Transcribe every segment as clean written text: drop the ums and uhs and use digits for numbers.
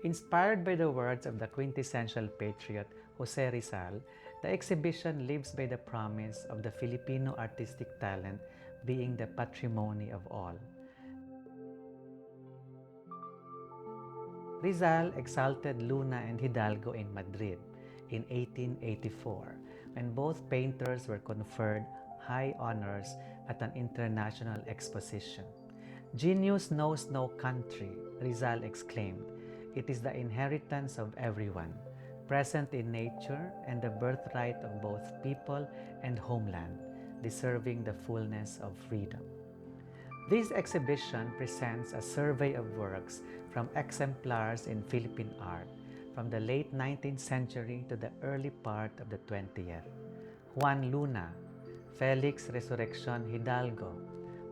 Inspired by the words of the quintessential patriot Jose Rizal, the exhibition lives by the promise of the Filipino artistic talent being the patrimony of all. Rizal exalted Luna and Hidalgo in Madrid in 1884 when both painters were conferred high honors at an international exposition. "Genius knows no country," Rizal exclaimed. "It is the inheritance of everyone, present in nature and the birthright of both people and homeland, deserving the fullness of freedom." This exhibition presents a survey of works from exemplars in Philippine art from the late 19th century to the early part of the 20th. Juan Luna, Felix Resurrección Hidalgo,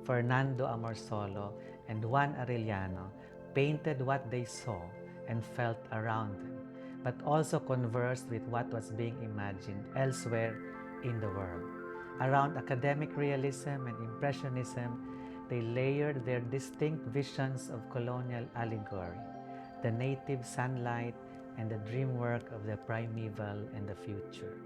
Fernando Amorsolo, and Juan Arellano painted what they saw and felt around them, but also conversed with what was being imagined elsewhere in the world. Around academic realism and impressionism, they layered their distinct visions of colonial allegory, the native sunlight, and the dream work of the primeval and the future.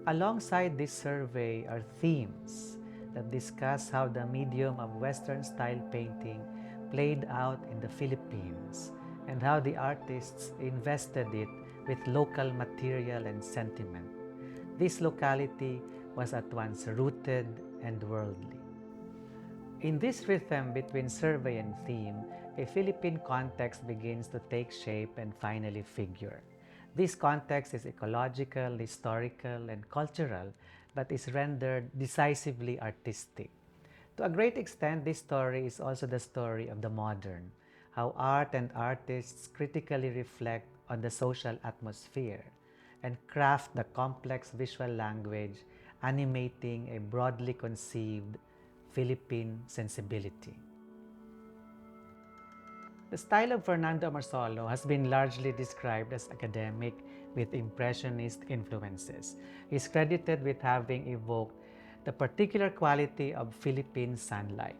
Alongside this survey are themes that discuss how the medium of Western-style painting played out in the Philippines and how the artists invested it with local material and sentiment. This locality was at once rooted and worldly. In this rhythm between survey and theme, a Philippine context begins to take shape and finally figure. This context is ecological, historical, and cultural, but is rendered decisively artistic. To a great extent, this story is also the story of the modern, how art and artists critically reflect on the social atmosphere and craft the complex visual language animating a broadly conceived Philippine sensibility. The style of Fernando Amorsolo has been largely described as academic with impressionist influences. He is credited with having evoked the particular quality of Philippine sunlight.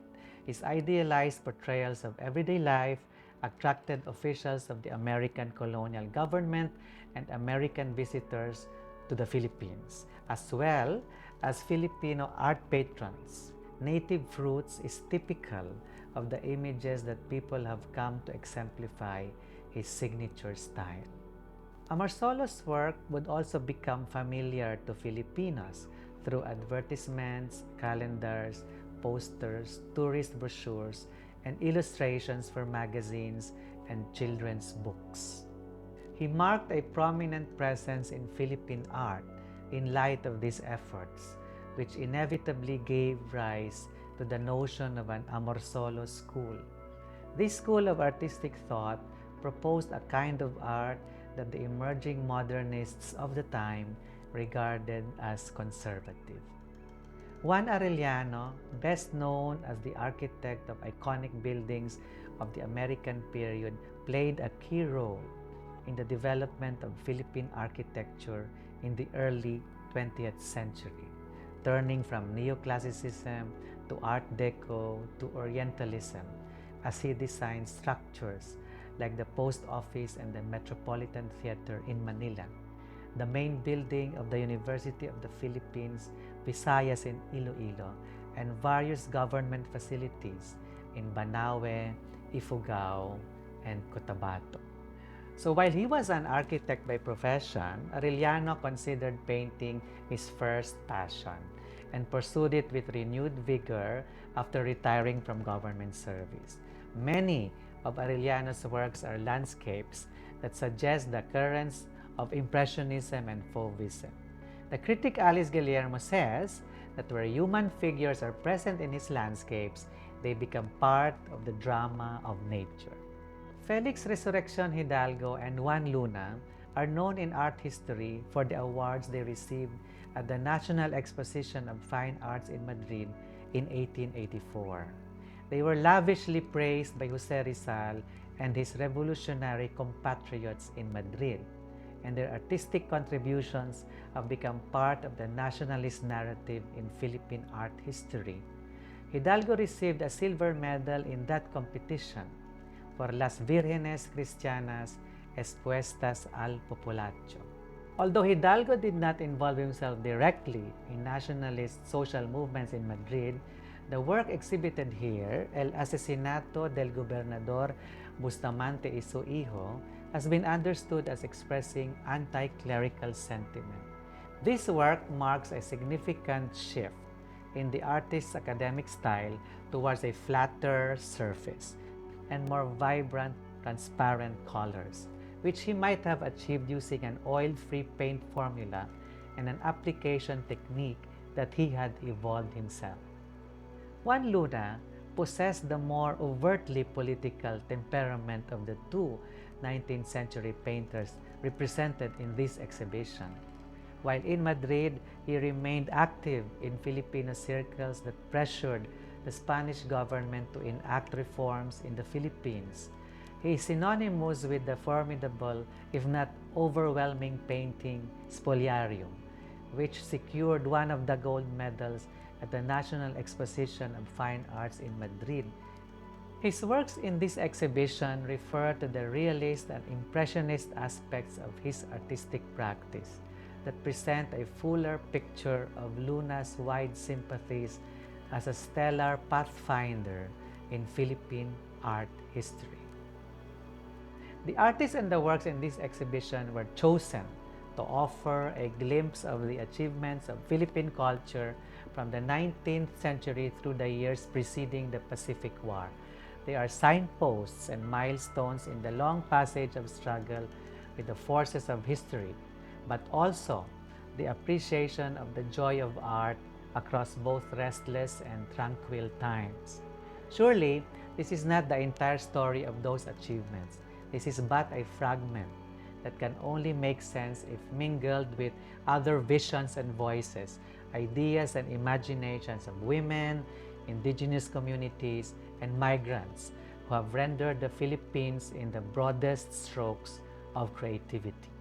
His idealized portrayals of everyday life attracted officials of the American colonial government and American visitors to the Philippines, as well as Filipino art patrons. Native fruits is typical of the images that people have come to exemplify his signature style. Amorsolo's work would also become familiar to Filipinos through advertisements, calendars, posters, tourist brochures, and illustrations for magazines and children's books. He marked a prominent presence in Philippine art in light of these efforts, which inevitably gave rise to the notion of an Amorsolo school. This school of artistic thought proposed a kind of art that the emerging modernists of the time regarded as conservative. Juan Arellano, best known as the architect of iconic buildings of the American period, played a key role in the development of Philippine architecture in the early 20th century, turning from neoclassicism to Art Deco to Orientalism as he designed structures like the Post Office and the Metropolitan Theater in Manila, the main building of the University of the Philippines, Visayas in Iloilo, and various government facilities in Banaue, Ifugao, and Cotabato. So while he was an architect by profession, Arellano considered painting his first passion and pursued it with renewed vigor after retiring from government service. Many of Arellano's works are landscapes that suggest the currents of Impressionism and Fauvism. The critic Alice Guillermo says that where human figures are present in his landscapes, they become part of the drama of nature. Felix Resurrección Hidalgo and Juan Luna are known in art history for the awards they received at the National Exposition of Fine Arts in Madrid in 1884. They were lavishly praised by Jose Rizal and his revolutionary compatriots in Madrid, and their artistic contributions have become part of the nationalist narrative in Philippine art history. Hidalgo received a silver medal in that competition for Las Vírgenes Cristianas Expuestas al Populacho. Although Hidalgo did not involve himself directly in nationalist social movements in Madrid, the work exhibited here, El Asesinato del Gobernador Bustamante y su Hijo, has been understood as expressing anti-clerical sentiment. This work marks a significant shift in the artist's academic style towards a flatter surface and more vibrant, transparent colors, which he might have achieved using an oil-free paint formula and an application technique that he had evolved himself. Juan Luna possessed the more overtly political temperament of the two 19th century painters represented in this exhibition. While in Madrid, he remained active in Filipino circles that pressured the Spanish government to enact reforms in the Philippines. He is synonymous with the formidable, if not overwhelming painting Spoliarium, which secured one of the gold medals at the National Exposition of Fine Arts in Madrid. His works in this exhibition refer to the realist and impressionist aspects of his artistic practice that present a fuller picture of Luna's wide sympathies as a stellar pathfinder in Philippine art history. The artists and the works in this exhibition were chosen to offer a glimpse of the achievements of Philippine culture from the 19th century through the years preceding the Pacific War. They are signposts and milestones in the long passage of struggle with the forces of history, but also the appreciation of the joy of art across both restless and tranquil times. Surely, this is not the entire story of those achievements. This is but a fragment that can only make sense if mingled with other visions and voices, ideas and imaginations of women, indigenous communities, and migrants who have rendered the Philippines in the broadest strokes of creativity.